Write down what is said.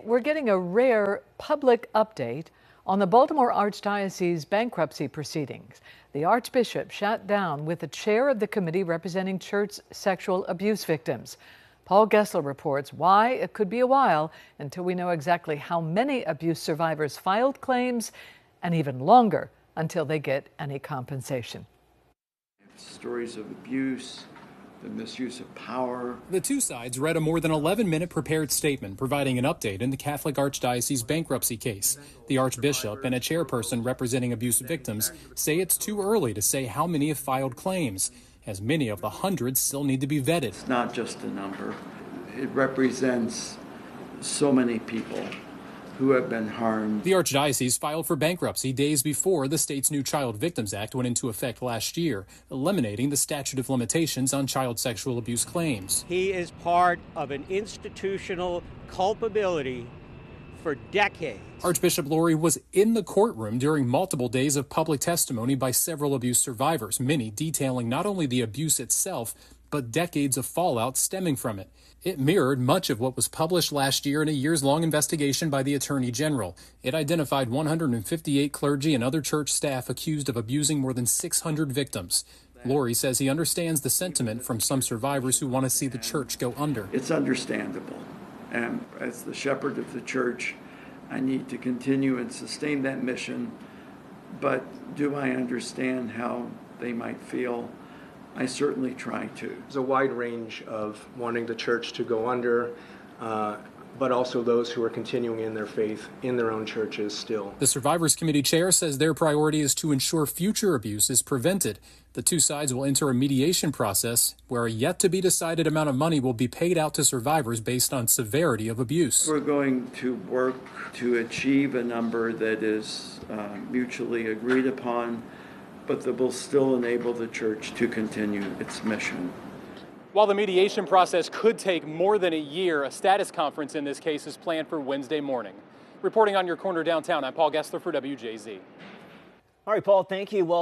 we're getting a rare public update on the Baltimore Archdiocese bankruptcy proceedings. The archbishop sat down with the chair of the committee representing church sexual abuse victims. Paul Gessler reports why it could be a while until we know exactly how many abuse survivors filed claims, and even longer until they get any compensation. Stories of abuse, the misuse of power. The two sides read a more than 11-minute prepared statement providing an update in the Catholic Archdiocese bankruptcy case. The Archbishop and a chairperson representing abuse victims say it's too early to say how many have filed claims, as many of the hundreds still need to be vetted. It's not just a number. It represents so many people who have been harmed. The Archdiocese filed for bankruptcy days before the state's new Child Victims Act went into effect last year, eliminating the statute of limitations on child sexual abuse claims. He is part of an institutional culpability for decades. Archbishop Lori was in the courtroom during multiple days of public testimony by several abuse survivors, many detailing not only the abuse itself, but decades of fallout stemming from it. It mirrored much of what was published last year in a years-long investigation by the Attorney General. It identified 158 clergy and other church staff accused of abusing more than 600 victims. Lori says he understands the sentiment from some survivors who want to see the church go under. It's understandable. And as the shepherd of the church, I need to continue and sustain that mission. But do I understand how they might feel? I certainly try to. There's a wide range of wanting the church to go under, but also those who are continuing in their faith in their own churches still. The Survivors Committee chair says their priority is to ensure future abuse is prevented. The two sides will enter a mediation process where a yet-to-be-decided amount of money will be paid out to survivors based on severity of abuse. We're going to work to achieve a number that is mutually agreed upon, but that will still enable the church to continue its mission. While the mediation process could take more than a year, a status conference in this case is planned for Wednesday morning. Reporting on your corner downtown, I'm Paul Gessler for WJZ. All right, Paul, thank you. Well.